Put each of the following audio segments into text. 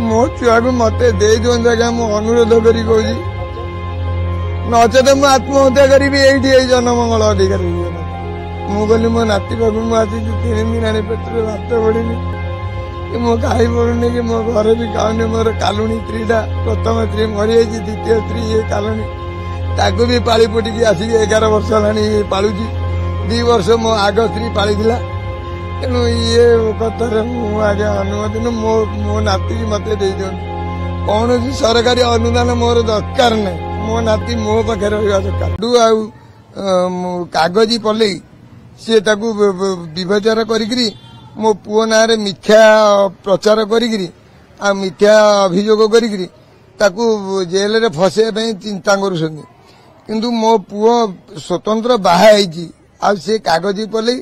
मो छुआ को मत दे दिखाँ मु अनुरोध करी कहूँ नचेत मु आत्महत्या करी ये जनमंगल अधिकारी मुझे मो नाती पाक मुझे 3 दिन आने पेटे भात पड़नी कि मो खाई पड़ुनी कि मो घर भी खाऊनी मोर कालुणी स्त्रीटा प्रथम स्त्री मरी जाइए द्वितीय स्त्री ये कालुणी ताकू भी पाली पोटिकी आसिक 11 वर्ष है पालुची 2 वर्ष मो आग स्त्री पाली तेणु ये कथार मुझे अनुमति मो मो नाती मत दे दिखाँ कौन सरकारी अनुदान मोर दरकार ना मो नाती मो पाखे रहा दरकार कागजी पलई सी विभचार करी मो पुओ ना मिथ्या प्रचार करी मिथ्या अभियोग करी जेल रे फसैया चिंता करुछंती किंतु मो पुओ स्वतंत्र बाहा से कागजी पलई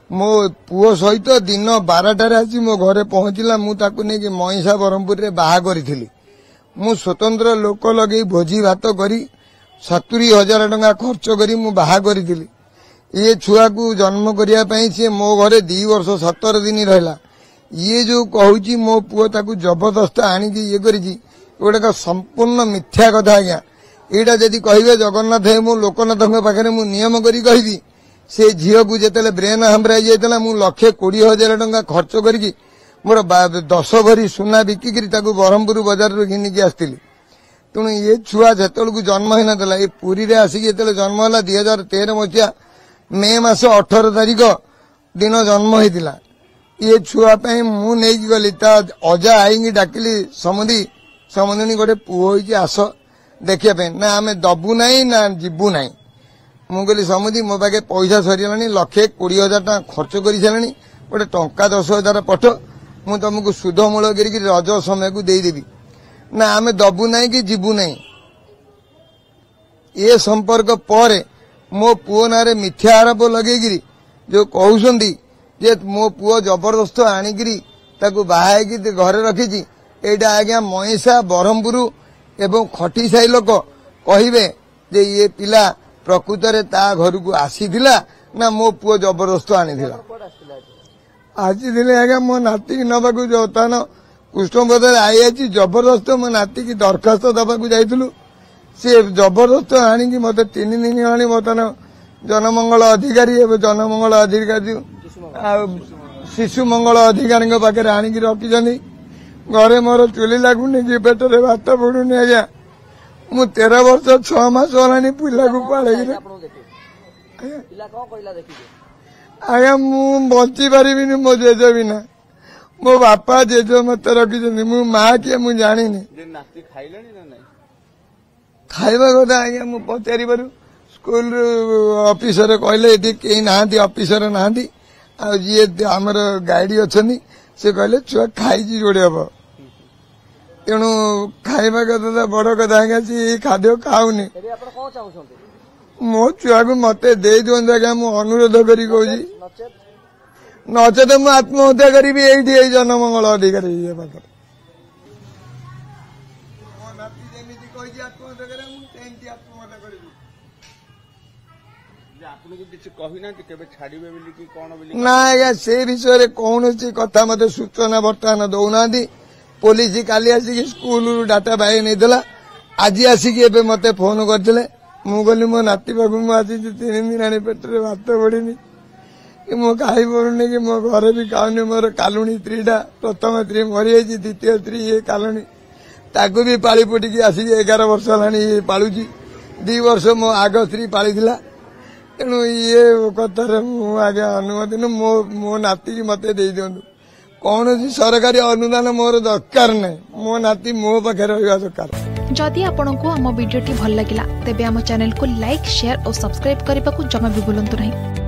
मो पुओ सहित दिन 12टार आसी मो घरे पहुंचला मुझे मईसा ब्रह्मपुर रे बाहा करी मु स्वतंत्र लोक लगे भोजी भात करी 70,000 टंका खर्च करी मु बाहा करी ये छुआ को जन्म करने सी मो घरे 2 वर्ष 17 दिन रहा ये जो कहूँ मो पुओ ताकू जबरदस्त आणिकी ये गोटे संपूर्ण मिथ्या कथा आज्ञा यहाँ जदि कहे जगन्नाथ है मो लोकनाथ पाखे मु नियम करी कहि से झील को जिते ब्रेन हाम्राई जाता मु 1,20,000 टंका खर्च करी मोर 10 भरी सुना बिकिकी ब्रह्मपुर बजार घिनिकी आसती तेणु ये छुआ जो जन्म ही नाला ये पुरी रे आसिक जन्म है 2013 मसीहा मे मास 18 तारिख दिन जन्म होता ये छुआ मु नहीं गली अजा आई डाकिली समुदी समुदी गोटे पुओ आस देखिया ना आम दबू ना ना जीवु ना मु कहली समुदी मो पाखे पैसा सरीगला 1,20,000 टका खर्च कर सारे गोटे टंका 10,000 पठ मु तुमको सुध मूल कर रज समय को देदेवी ना आम दबू ना कि जीवु ना ये संपर्क पर मो पुओ ना मिथ्या आरोप लगे जो कहते जे मो पुओ जबरदस्त आणिकी बाहा घरे रखी एटा आज्ञा मईसा ब्रह्मपुर एवं खटी साई लोक कहे जे ये पिला प्रकृत रे ता घर को आसीथिला ना मो पुओ जबरदस्त आनीथिला आसीथिले आज्ञा मो नाती की नबाकू जो तान कृष्णपदर आई जबरदस्त मो नाती की दरखास्त दबाकू जाइथुलु सी जबरदस्त आणिकी मत 3 दिन आनी बर्तमान जनमंगल अधिकारी जनमंगल अधिकारी शिशु मंगल अधिकारी पाखे आणिकी रखी घरे मोर चुली लगुनि कि पेटे भात पड़ुनी आज्ञा मु 13 वर्ष 6 मास होलानी पिला को पाले आज्ञा मु बंची पारि मो जेज बिना मो बापा जेज मत रखी मु माँ किए मु जानी खाइबा कथा आज्ञा मु पचारि पारू स्कूल ऑफिसर कहले ये कहीं ना ऑफिसर ना जी आमर गाइड अच्छा से कहले छुआ खाई जोड़े हम तेणु खाइबा कथा बड़ कथा आज्ञा सी खाद्य खाऊनी मो छुआ को मत दे दिखाँ आज्ञा मु अनुरोध करी कहूँ नचेत मु आत्महत्या करी ये जनमंगल अधिकारी पाखे ना आज्ञा से विषय कौन कथा मत सूचना बर्तमान दौना पुलिस काली आसिक स्कूल डाटा बाहर नहीं आज आसिक मत फोन करते मुझे मो नाती पाक मुझे 3 दिन आने पेटे भात पड़नी कि मो खाई पड़ुनी कि मो घर भी खाऊनी मोर कालुणी स्त्रीटा प्रथम स्त्री मरी जाइए द्वितीय स्त्री ये कालुणी ताकू भी पाली पोटिकी आसिक 11 वर्ष है पालुची 2 वर्ष मो आग स्त्री पाली तेणु ये कथार मुझे अनुमति मो मो नाती मत दे दिखाँ कौन सरकारी अनुदान मोर दरकार ना मो नाती मो पाखे रहा दरकार जदि आपंक आम भिडी भल लगा तेब आम चैनल को लाइक शेयर और सब्सक्राइब करने को जमा भी भूलु नहीं।